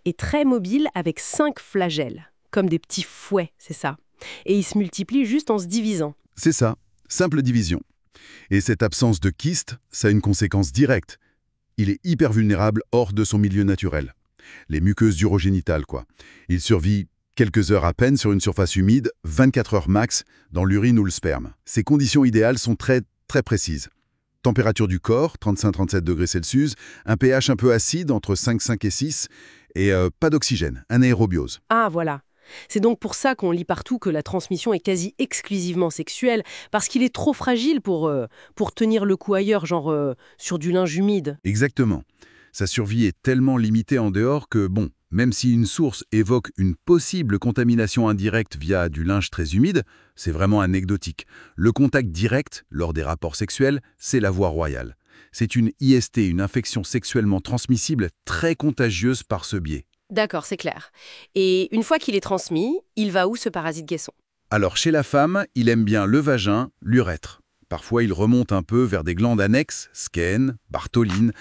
et très mobile avec 5 flagelles, comme des petits fouets, c'est ça. Et il se multiplie juste en se divisant. C'est ça, simple division. Et cette absence de kyste, ça a une conséquence directe. Il est hyper vulnérable hors de son milieu naturel. Les muqueuses urogénitales, quoi. Il survit quelques heures à peine sur une surface humide, 24 heures max, dans l'urine ou le sperme. Ces conditions idéales sont très, très précises. Température du corps, 35-37 degrés Celsius, un pH un peu acide, entre 5,5 et 6, et pas d'oxygène, anaérobiose. Ah, voilà. C'est donc pour ça qu'on lit partout que la transmission est quasi exclusivement sexuelle, parce qu'il est trop fragile pour tenir le coup ailleurs, genre sur du linge humide. Exactement. Sa survie est tellement limitée en dehors que, bon, même si une source évoque une possible contamination indirecte via du linge très humide, c'est vraiment anecdotique. Le contact direct, lors des rapports sexuels, c'est la voie royale. C'est une IST, une infection sexuellement transmissible très contagieuse par ce biais. D'accord, c'est clair. Et une fois qu'il est transmis, il va où ce parasite guesson? Alors chez la femme, il aime bien le vagin, l'urètre. Parfois il remonte un peu vers des glandes annexes, Skene, Bartholine,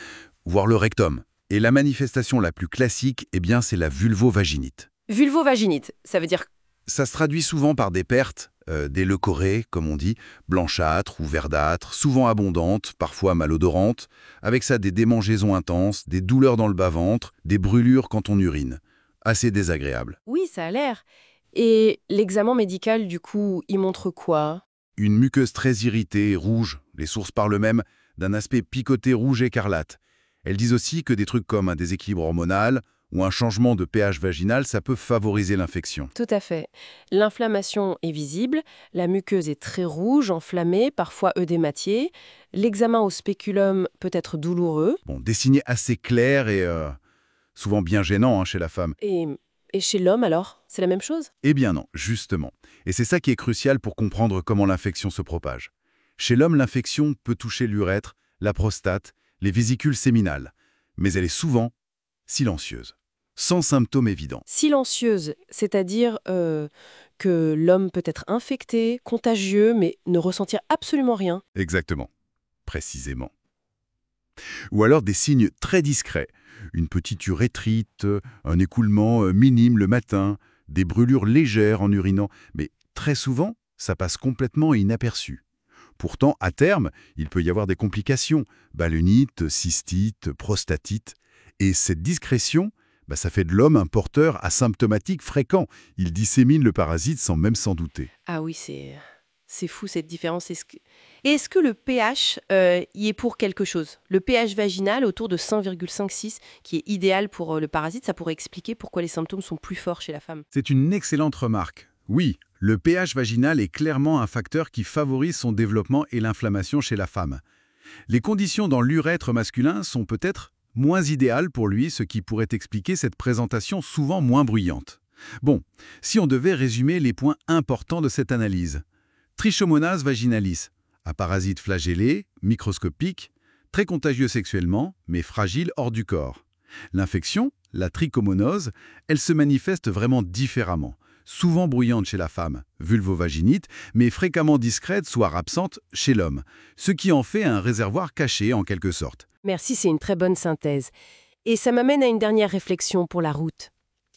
voire le rectum. Et la manifestation la plus classique, eh bien, c'est la vulvovaginite. Vulvovaginite, ça veut dire... Ça se traduit souvent par des pertes, des leucorrhées, comme on dit, blanchâtres ou verdâtres, souvent abondantes, parfois malodorantes, avec ça des démangeaisons intenses, des douleurs dans le bas-ventre, des brûlures quand on urine. Assez désagréable. Oui, ça a l'air. Et l'examen médical, du coup, il montre quoi? Une muqueuse très irritée, rouge, les sources parlent même d'un aspect picoté rouge écarlate. Elles disent aussi que des trucs comme un déséquilibre hormonal ou un changement de pH vaginal, ça peut favoriser l'infection. Tout à fait. L'inflammation est visible, la muqueuse est très rouge, enflammée, parfois œdématiée. L'examen au spéculum peut être douloureux. Bon, des signes assez clairs et souvent bien gênants chez la femme. Et chez l'homme, alors? C'est la même chose? Eh bien non, justement. Et c'est ça qui est crucial pour comprendre comment l'infection se propage. Chez l'homme, l'infection peut toucher l'urètre, la prostate, les vésicules séminales. Mais elle est souvent silencieuse, sans symptômes évidents. Silencieuse, c'est-à-dire que l'homme peut être infecté, contagieux, mais ne ressentir absolument rien. Exactement. Précisément. Ou alors des signes très discrets. Une petite urétrite, un écoulement minime le matin, des brûlures légères en urinant. Mais très souvent, ça passe complètement inaperçu. Pourtant, à terme, il peut y avoir des complications. Ballonite, cystite, prostatite. Et cette discrétion, ça fait de l'homme un porteur asymptomatique fréquent. Il dissémine le parasite sans même s'en douter. Ah oui, c'est fou cette différence. Est-ce que le pH y est pour quelque chose? Le pH vaginal autour de 5,56, qui est idéal pour le parasite, ça pourrait expliquer pourquoi les symptômes sont plus forts chez la femme. C'est une excellente remarque. Oui, le pH vaginal est clairement un facteur qui favorise son développement et l'inflammation chez la femme. Les conditions dans l'urètre masculin sont peut-être moins idéales pour lui, ce qui pourrait expliquer cette présentation souvent moins bruyante. Bon, si on devait résumer les points importants de cette analyse. Trichomonas vaginalis, un parasite flagellé, microscopique, très contagieux sexuellement, mais fragile hors du corps. L'infection, la trichomonose, elle se manifeste vraiment différemment. Souvent bruyante chez la femme, vulvovaginite, mais fréquemment discrète, voire absente, chez l'homme, ce qui en fait un réservoir caché en quelque sorte. Merci, c'est une très bonne synthèse. Et ça m'amène à une dernière réflexion pour la route.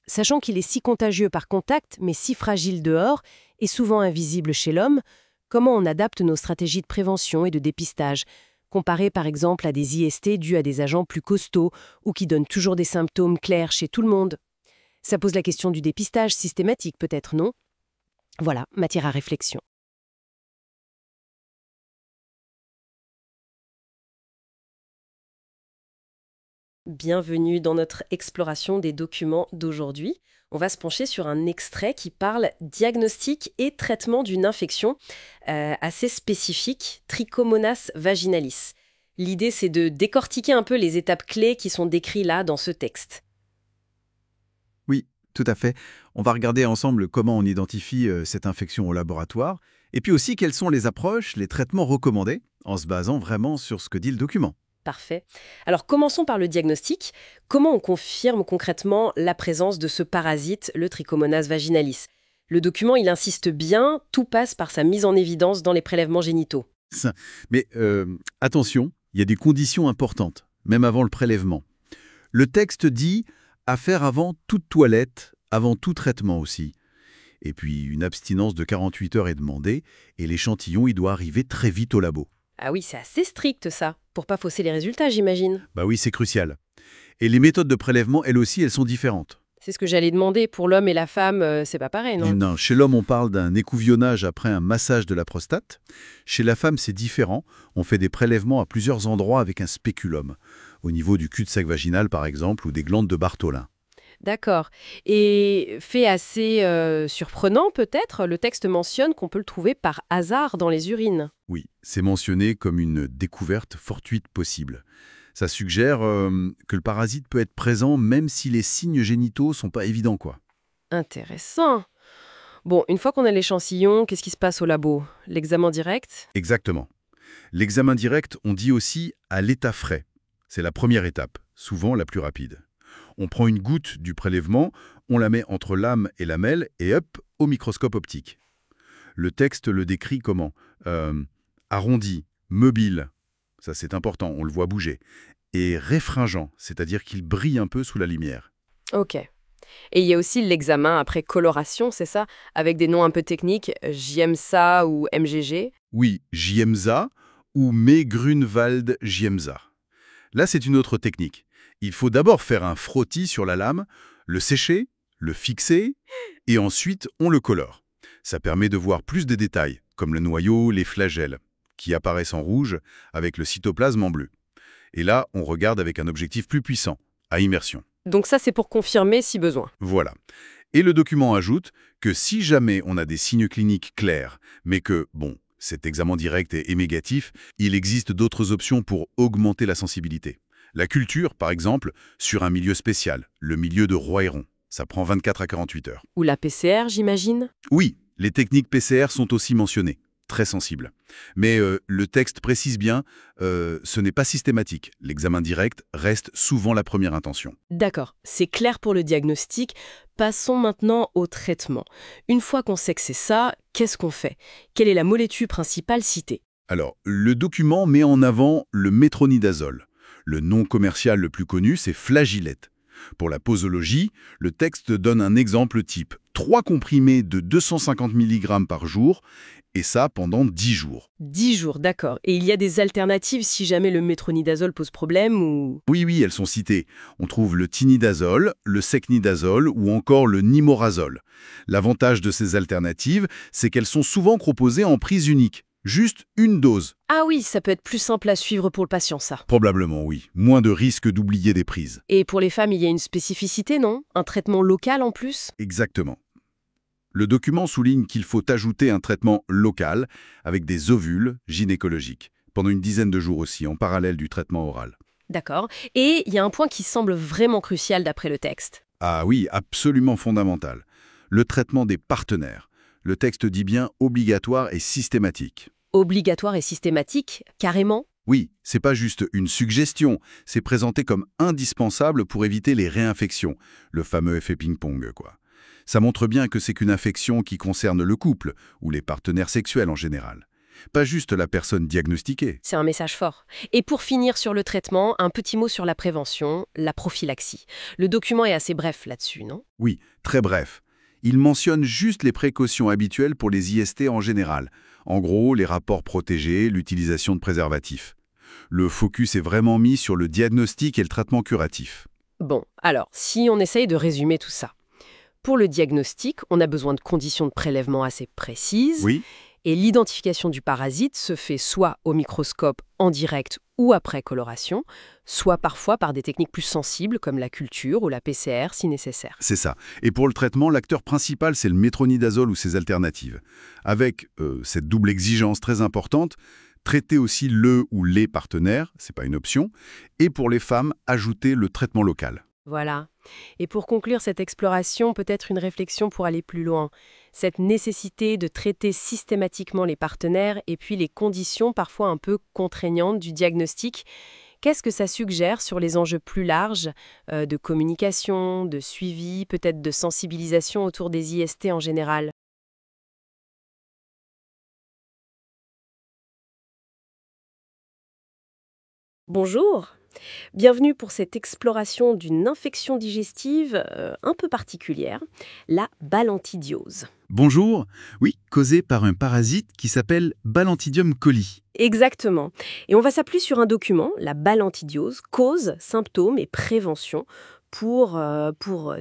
Sachant qu'il est si contagieux par contact, mais si fragile dehors, et souvent invisible chez l'homme, comment on adapte nos stratégies de prévention et de dépistage, comparé par exemple à des IST dus à des agents plus costauds ou qui donnent toujours des symptômes clairs chez tout le monde? Ça pose la question du dépistage systématique peut-être, non? Voilà, matière à réflexion. Bienvenue dans notre exploration des documents d'aujourd'hui. On va se pencher sur un extrait qui parle diagnostic et traitement d'une infection assez spécifique, Trichomonas vaginalis. L'idée, c'est de décortiquer un peu les étapes clés qui sont décrites là dans ce texte. Oui, tout à fait. On va regarder ensemble comment on identifie cette infection au laboratoire, et puis aussi quelles sont les approches, les traitements recommandés, en se basant vraiment sur ce que dit le document. Parfait. Alors commençons par le diagnostic. Comment on confirme concrètement la présence de ce parasite, le Trichomonas vaginalis? Le document, il insiste bien, tout passe par sa mise en évidence dans les prélèvements génitaux. Mais attention, il y a des conditions importantes, même avant le prélèvement. Le texte dit « à faire avant toute toilette, avant tout traitement aussi ». Et puis une abstinence de 48 heures est demandée, et l'échantillon il doit arriver très vite au labo. Ah oui, c'est assez strict ça, pour pas fausser les résultats, j'imagine. Bah oui, c'est crucial. Et les méthodes de prélèvement, elles aussi, elles sont différentes. C'est ce que j'allais demander, pour l'homme et la femme, c'est pas pareil, non? Non, chez l'homme, on parle d'un écouvillonnage après un massage de la prostate. Chez la femme, c'est différent. On fait des prélèvements à plusieurs endroits avec un spéculum, au niveau du cul-de-sac vaginal par exemple, ou des glandes de Bartholin. D'accord. Et fait assez surprenant peut-être, le texte mentionne qu'on peut le trouver par hasard dans les urines. Oui, c'est mentionné comme une découverte fortuite possible. Ça suggère que le parasite peut être présent même si les signes génitaux sont pas évidents, quoi. Intéressant. Bon, une fois qu'on a l'échantillon, qu'est-ce qui se passe au labo? L'examen direct? Exactement. L'examen direct, on dit aussi à l'état frais. C'est la première étape, souvent la plus rapide. On prend une goutte du prélèvement, on la met entre lame et lamelle et hop, au microscope optique. Le texte le décrit comment arrondi, mobile, ça c'est important, on le voit bouger, et réfringent, c'est-à-dire qu'il brille un peu sous la lumière. Ok. Et il y a aussi l'examen après coloration, c'est ça? Avec des noms un peu techniques, JMSA ou MGG. Oui, Giemsa ou Grunwald Giemsa. Là, c'est une autre technique. Il faut d'abord faire un frottis sur la lame, le sécher, le fixer, et ensuite on le colore. Ça permet de voir plus de détails, comme le noyau, les flagelles, qui apparaissent en rouge avec le cytoplasme en bleu. Et là, on regarde avec un objectif plus puissant, à immersion. Donc ça, c'est pour confirmer si besoin. Voilà. Et le document ajoute que si jamais on a des signes cliniques clairs, mais que, bon, cet examen direct est négatif, il existe d'autres options pour augmenter la sensibilité. La culture, par exemple, sur un milieu spécial, le milieu de Roy-Héron. Ça prend 24 à 48 heures. Ou la PCR, j'imagine? Oui, les techniques PCR sont aussi mentionnées, très sensibles. Mais le texte précise bien, ce n'est pas systématique. L'examen direct reste souvent la première intention. D'accord, c'est clair pour le diagnostic. Passons maintenant au traitement. Une fois qu'on sait que c'est ça, qu'est-ce qu'on fait? Quelle est la molécule principale citée? Alors, le document met en avant le métronidazole. Le nom commercial le plus connu, c'est Flagilette. Pour la posologie, le texte donne un exemple type. 3 comprimés de 250 mg par jour, et ça pendant 10 jours. 10 jours, d'accord. Et il y a des alternatives si jamais le métronidazole pose problème ou... Oui, elles sont citées. On trouve le tinidazole, le secnidazole ou encore le nimorazole. L'avantage de ces alternatives, c'est qu'elles sont souvent proposées en prise unique. Juste une dose. Ah oui, ça peut être plus simple à suivre pour le patient, ça. Probablement, oui. Moins de risque d'oublier des prises. Et pour les femmes, il y a une spécificité, non? Un traitement local en plus? Exactement. Le document souligne qu'il faut ajouter un traitement local avec des ovules gynécologiques, pendant une dizaine de jours aussi, en parallèle du traitement oral. D'accord. Et il y a un point qui semble vraiment crucial d'après le texte. Ah oui, absolument fondamental. Le traitement des partenaires. Le texte dit bien obligatoire et systématique. Obligatoire et systématique, carrément? Oui, c'est pas juste une suggestion, c'est présenté comme indispensable pour éviter les réinfections, le fameux effet ping-pong, quoi. Ça montre bien que c'est qu'une infection qui concerne le couple, ou les partenaires sexuels en général. Pas juste la personne diagnostiquée. C'est un message fort. Et pour finir sur le traitement, un petit mot sur la prévention, la prophylaxie. Le document est assez bref là-dessus, non? Oui, très bref. Il mentionne juste les précautions habituelles pour les IST en général. En gros, les rapports protégés, l'utilisation de préservatifs. Le focus est vraiment mis sur le diagnostic et le traitement curatif. Bon, alors, si on essaye de résumer tout ça. Pour le diagnostic, on a besoin de conditions de prélèvement assez précises. Oui, Et l'identification du parasite se fait soit au microscope en direct ou après coloration, soit parfois par des techniques plus sensibles comme la culture ou la PCR si nécessaire. c'est ça. Et pour le traitement, l'acteur principal, c'est le métronidazole ou ses alternatives. Avec cette double exigence très importante, traiter aussi le ou les partenaires, c'est pas une option, et pour les femmes, ajouter le traitement local. Voilà. Et pour conclure cette exploration, peut-être une réflexion pour aller plus loin. Cette nécessité de traiter systématiquement les partenaires et puis les conditions parfois un peu contraignantes du diagnostic. Qu'est-ce que ça suggère sur les enjeux plus larges de communication, de suivi, peut-être de sensibilisation autour des IST en général? Bonjour, bienvenue pour cette exploration d'une infection digestive un peu particulière, la balantidiose. Bonjour, oui, causé par un parasite qui s'appelle Balantidium coli. Exactement. Et on va s'appuyer sur un document, la balantidiose, cause, symptômes et prévention, pour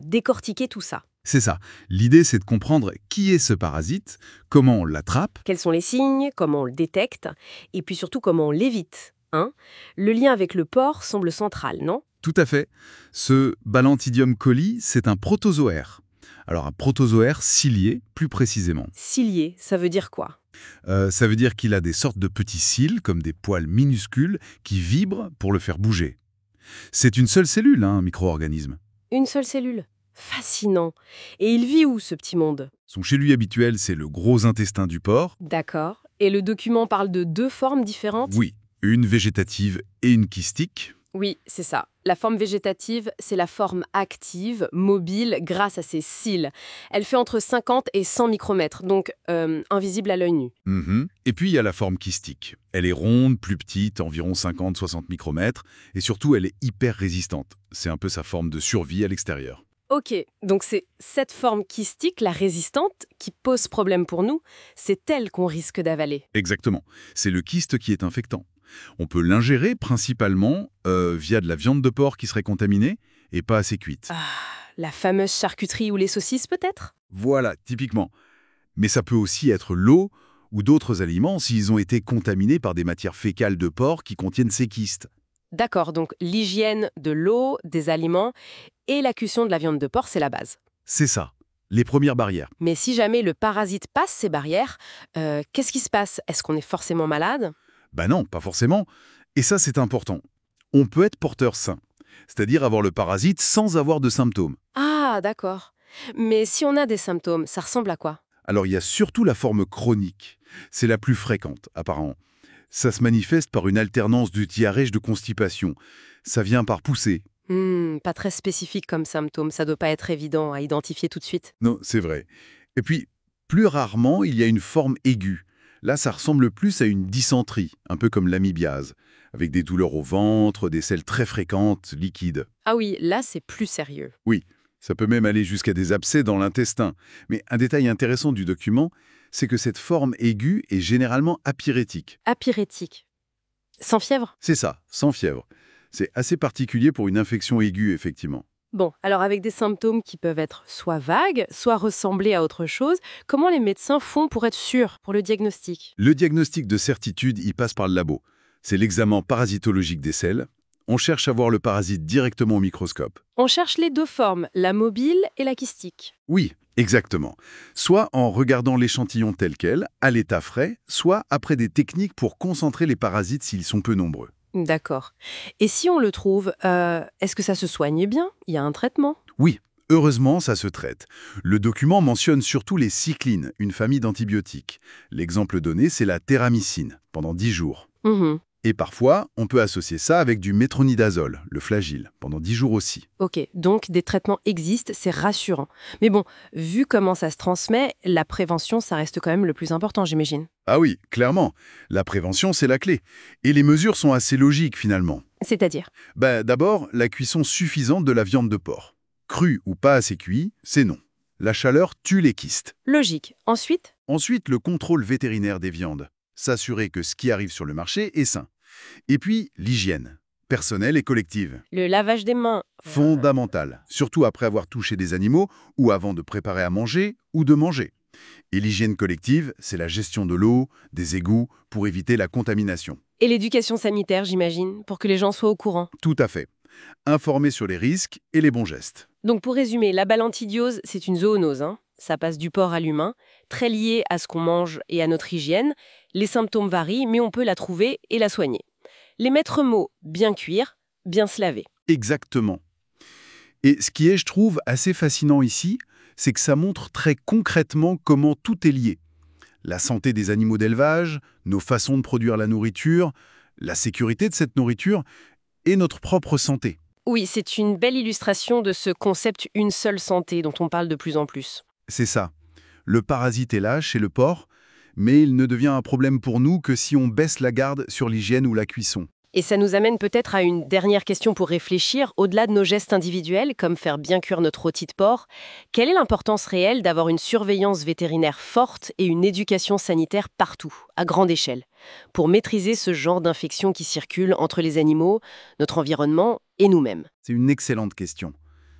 décortiquer tout ça. C'est ça. L'idée, c'est de comprendre qui est ce parasite, comment on l'attrape. Quels sont les signes, comment on le détecte, et puis surtout comment on l'évite. Hein. Le lien avec le porc semble central, non? Tout à fait. Ce Balantidium coli, c'est un protozoaire. Alors un protozoaire cilié, plus précisément. Cilié, ça veut dire quoi? Ça veut dire qu'il a des sortes de petits cils, comme des poils minuscules, qui vibrent pour le faire bouger. C'est une seule cellule, un micro-organisme. Une seule cellule. Fascinant. Et il vit où, ce petit monde? Son chez-lui habituel, c'est le gros intestin du porc. D'accord. Et le document parle de deux formes différentes? Oui, une végétative et une kystique. Oui, c'est ça. La forme végétative, c'est la forme active, mobile, grâce à ses cils. Elle fait entre 50 et 100 micromètres, donc invisible à l'œil nu. Mhm. Et puis il y a la forme kystique. Elle est ronde, plus petite, environ 50-60 micromètres, et surtout elle est hyper résistante. C'est un peu sa forme de survie à l'extérieur. Ok, donc c'est cette forme kystique, la résistante, qui pose problème pour nous. C'est elle qu'on risque d'avaler. Exactement. C'est le kyste qui est infectant. On peut l'ingérer principalement via de la viande de porc qui serait contaminée et pas assez cuite. Ah, la fameuse charcuterie ou les saucisses peut-être? Voilà, typiquement. Mais ça peut aussi être l'eau ou d'autres aliments s'ils ont été contaminés par des matières fécales de porc qui contiennent ces kystes. D'accord, donc l'hygiène de l'eau, des aliments et la cuisson de la viande de porc, c'est la base. C'est ça, les premières barrières. Mais si jamais le parasite passe ces barrières, qu'est-ce qui se passe? Est-ce qu'on est forcément malade? Ben non, pas forcément. Et ça, c'est important. On peut être porteur sain, c'est-à-dire avoir le parasite sans avoir de symptômes. Ah, d'accord. Mais si on a des symptômes, ça ressemble à quoi? Alors il y a surtout la forme chronique. C'est la plus fréquente, apparemment. Ça se manifeste par une alternance de diarrhée et de constipation. Ça vient par poussée. Pas très spécifique comme symptôme, ça doit pas être évident à identifier tout de suite. Non, c'est vrai. Et puis, plus rarement, il y a une forme aiguë. Là, ça ressemble plus à une dysenterie, un peu comme l'amibiase, avec des douleurs au ventre, des selles très fréquentes, liquides. Ah oui, là c'est plus sérieux. Oui, ça peut même aller jusqu'à des abcès dans l'intestin. Mais un détail intéressant du document, c'est que cette forme aiguë est généralement apyrétique. Apyrétique. Sans fièvre? C'est ça, sans fièvre. C'est assez particulier pour une infection aiguë, effectivement. Bon, alors avec des symptômes qui peuvent être soit vagues, soit ressembler à autre chose, comment les médecins font pour être sûrs pour le diagnostic? Le diagnostic de certitude, il passe par le labo. C'est l'examen parasitologique des selles. On cherche à voir le parasite directement au microscope. On cherche les deux formes, la mobile et la kystique. Oui, exactement. Soit en regardant l'échantillon tel quel, à l'état frais, soit après des techniques pour concentrer les parasites s'ils sont peu nombreux. D'accord. Et si on le trouve, est-ce que ça se soigne bien? Il y a un traitement? Oui, heureusement, ça se traite. Le document mentionne surtout les cyclines, une famille d'antibiotiques. L'exemple donné, c'est la téramycine, pendant 10 jours. Mhm. Et parfois, on peut associer ça avec du métronidazole, le flagile, pendant 10 jours aussi. Ok, donc des traitements existent, c'est rassurant. Mais bon, vu comment ça se transmet, la prévention, ça reste quand même le plus important, j'imagine. Ah oui, clairement. La prévention, c'est la clé. Et les mesures sont assez logiques, finalement. C'est-à-dire? D'abord, la cuisson suffisante de la viande de porc. Crue ou pas assez cuit, c'est non. La chaleur tue les kystes. Logique. Ensuite? Ensuite, le contrôle vétérinaire des viandes. S'assurer que ce qui arrive sur le marché est sain. Et puis, l'hygiène. personnelle et collective. Le lavage des mains. Fondamental, surtout après avoir touché des animaux ou avant de préparer à manger ou de manger. Et l'hygiène collective, c'est la gestion de l'eau, des égouts, pour éviter la contamination. Et l'éducation sanitaire, j'imagine, pour que les gens soient au courant. Tout à fait. Informer sur les risques et les bons gestes. Donc pour résumer, la balantidiose, c'est une zoonose, hein. Ça passe du porc à l'humain, très lié à ce qu'on mange et à notre hygiène. Les symptômes varient, mais on peut la trouver et la soigner. Les maîtres mots, bien cuire, bien se laver. Exactement. Et ce qui est, je trouve, assez fascinant ici, c'est que ça montre très concrètement comment tout est lié. La santé des animaux d'élevage, nos façons de produire la nourriture, la sécurité de cette nourriture et notre propre santé. Oui, c'est une belle illustration de ce concept une seule santé dont on parle de plus en plus. C'est ça. Le parasite est là chez le porc, mais il ne devient un problème pour nous que si on baisse la garde sur l'hygiène ou la cuisson. Et ça nous amène peut-être à une dernière question pour réfléchir, au-delà de nos gestes individuels, comme faire bien cuire notre rôti de porc. Quelle est l'importance réelle d'avoir une surveillance vétérinaire forte et une éducation sanitaire partout, à grande échelle, pour maîtriser ce genre d'infections qui circulent entre les animaux, notre environnement et nous-mêmes? C'est une excellente question.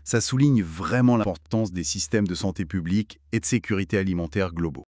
Ça souligne vraiment l'importance des systèmes de santé publique et de sécurité alimentaire globaux.